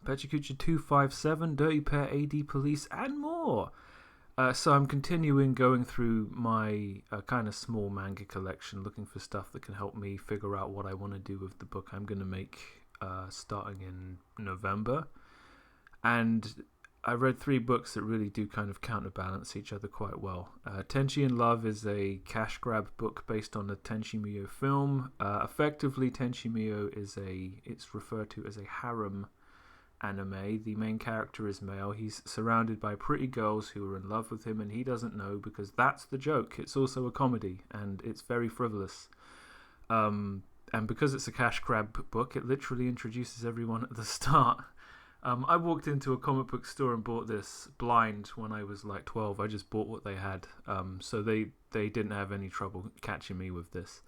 Pecha Kucha 257, Dirty Pair, AD Police, and more. So I'm continuing going through my kind of small manga collection, looking for stuff that can help me figure out what I want to do with the book I'm going to make starting in November. And I read 3 books that really do kind of counterbalance each other quite well. Tenchi in Love is a cash grab book based on the Tenchi Muyo film. Effectively, Tenchi Muyo it's referred to as a harem anime. The main character is male. He's surrounded by pretty girls who are in love with him, and he doesn't know because that's the joke. It's also a comedy, and it's very frivolous. And because it's a cash grab book, it literally introduces everyone at the start. I walked into a comic book store and bought this blind when I was like 12. I just bought what they had. So they didn't have any trouble catching me with this.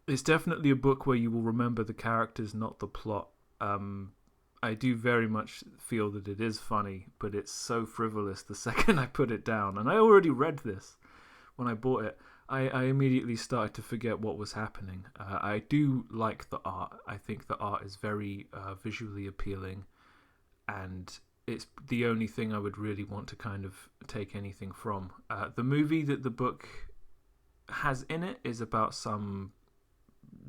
It's definitely a book where you will remember the characters, not the plot. I do very much feel that it is funny, but it's so frivolous the second I put it down. And I already read this when I bought it. I immediately started to forget what was happening. I do like the art. I think the art is very visually appealing, and it's the only thing I would really want to kind of take anything from. The movie that the book has in it is about some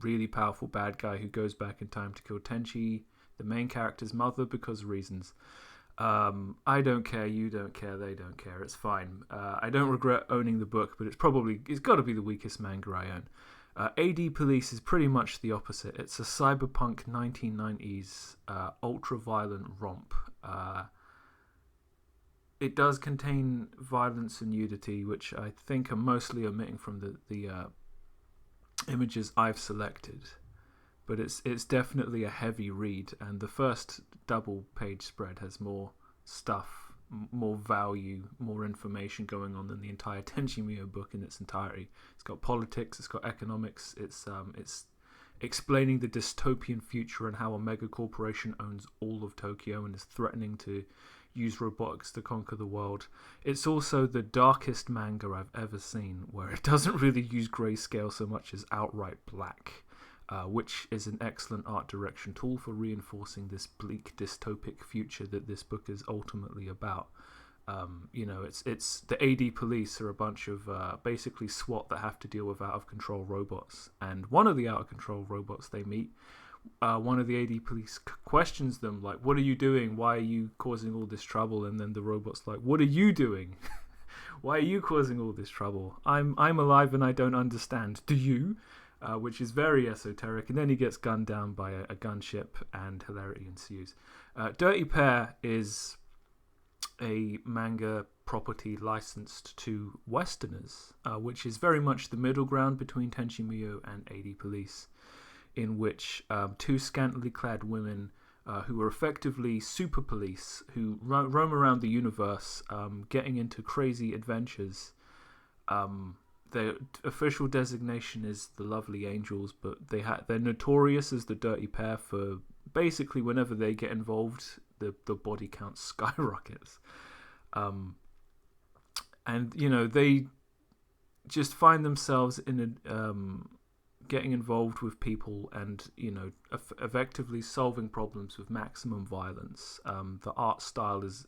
really powerful bad guy who goes back in time to kill Tenchi, the main character's mother, because of reasons. I don't care, you don't care, they don't care. It's fine. I don't regret owning the book, but it's got to be the weakest manga I own. AD Police is pretty much the opposite. It's a cyberpunk 1990s ultra-violent romp. It does contain violence and nudity, which I think are mostly omitting from the images I've selected. But it's definitely a heavy read, and the first double-page spread has more stuff, more value, more information going on than the entire Tenchi Muyo book in its entirety. It's got politics, it's got economics, it's explaining the dystopian future and how a mega corporation owns all of Tokyo and is threatening to use robotics to conquer the world. It's also the darkest manga I've ever seen, where it doesn't really use grayscale so much as outright black. Which is an excellent art direction tool for reinforcing this bleak dystopic future that this book is ultimately about. It's the AD Police are a bunch of basically SWAT that have to deal with out of control robots, and one of the out of control robots they meet, one of the AD Police questions them like, "What are you doing? Why are you causing all this trouble?" And then the robot's like, "What are you doing? Why are you causing all this trouble? I'm alive and I don't understand. Do you?" Which is very esoteric, and then he gets gunned down by a gunship, and hilarity ensues. Dirty Pair is a manga property licensed to Westerners, which is very much the middle ground between Tenchi Muyo and AD Police, in which 2 scantily clad women who are effectively super police who roam around the universe, getting into crazy adventures. Their official designation is the Lovely Angels, but they're notorious as the Dirty Pair for basically whenever they get involved, the body count skyrockets. And they just find themselves in getting involved with people and effectively solving problems with maximum violence. The art style is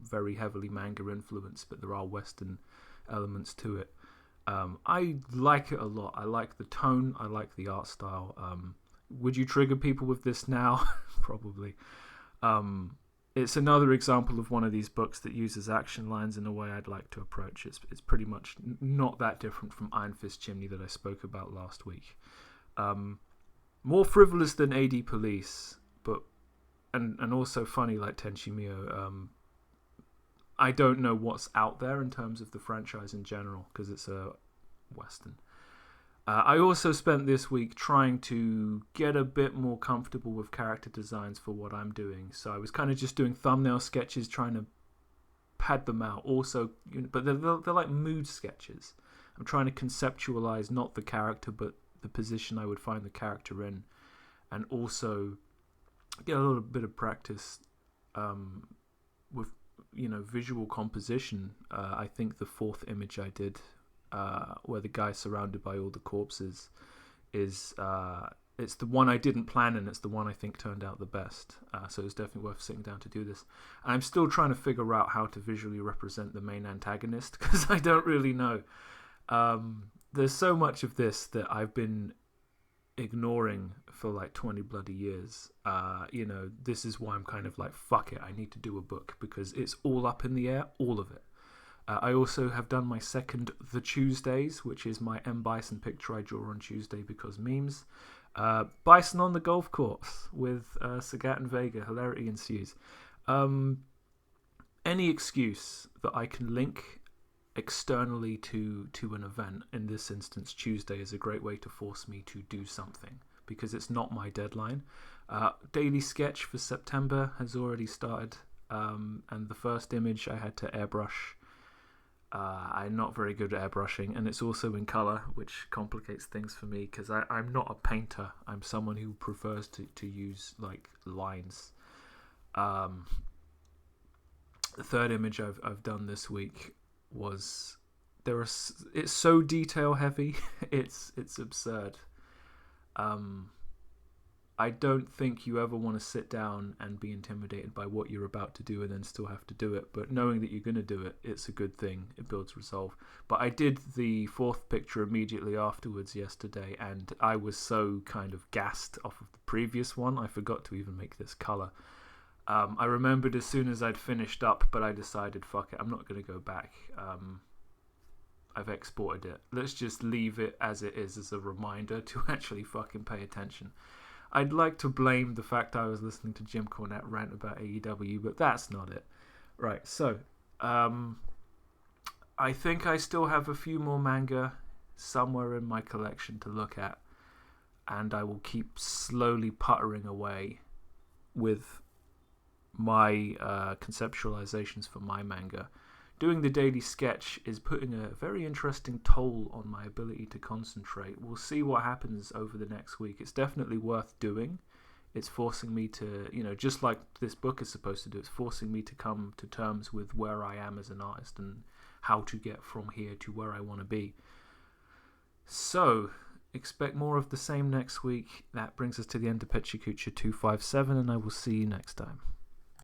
very heavily manga influenced, but there are Western elements to it. I like it a lot. I like the tone. I like the art style. Would you trigger people with this now? Probably. It's another example of one of these books that uses action lines in a way I'd like to approach. It's pretty much not that different from Iron Fist Chimney that I spoke about last week. More frivolous than AD Police, but and also funny like Tenchi Muyo. I don't know what's out there in terms of the franchise in general because it's a Western. I also spent this week trying to get a bit more comfortable with character designs for what I'm doing. So I was kind of just doing thumbnail sketches, trying to pad them out. Also, but they're like mood sketches. I'm trying to conceptualize not the character, but the position I would find the character in, and also get a little bit of practice with visual composition. I think the 4th image I did, where the guy's surrounded by all the corpses, is it's the one I didn't plan, and it's the one I think turned out the best. So it's definitely worth sitting down to do this. I'm still trying to figure out how to visually represent the main antagonist, because I don't really know. There's so much of this that I've been ignoring for like 20 bloody years. This is why I'm kind of like, fuck it, I need to do a book, because it's all up in the air, all of it. I also have done my second The Tuesdays, which is my M. Bison picture I draw on Tuesday because memes. Bison on the golf course with Sagat and Vega. Hilarity ensues. Any excuse that I can link externally to an event, in this instance Tuesday, is a great way to force me to do something, because it's not my deadline. Daily sketch for September has already started, and the first image I had to airbrush. I'm not very good at airbrushing, and it's also in colour, which complicates things for me, because I'm not a painter. I'm someone who prefers to use like lines. The third image I've done this week was it's so detail heavy. it's absurd. I don't think you ever want to sit down and be intimidated by what you're about to do and then still have to do it. But knowing that you're going to do it, it's a good thing. It builds resolve. But I did the fourth picture immediately afterwards yesterday, and I was so kind of gassed off of the previous one, I forgot to even make this colour. I remembered as soon as I'd finished up, but I decided, fuck it, I'm not going to go back. I've exported it. Let's just leave it as it is, as a reminder to actually fucking pay attention. I'd like to blame the fact I was listening to Jim Cornette rant about AEW, but that's not it. Right, so I think I still have a few more manga somewhere in my collection to look at, and I will keep slowly puttering away with my conceptualizations for my manga. Doing the daily sketch is putting a very interesting toll on my ability to concentrate. We'll see what happens over the next week. It's definitely worth doing. It's forcing me to, just like this book is supposed to do, it's forcing me to come to terms with where I am as an artist and how to get from here to where I want to be. So, expect more of the same next week. That brings us to the end of Pecha Kucha 257, and I will see you next time.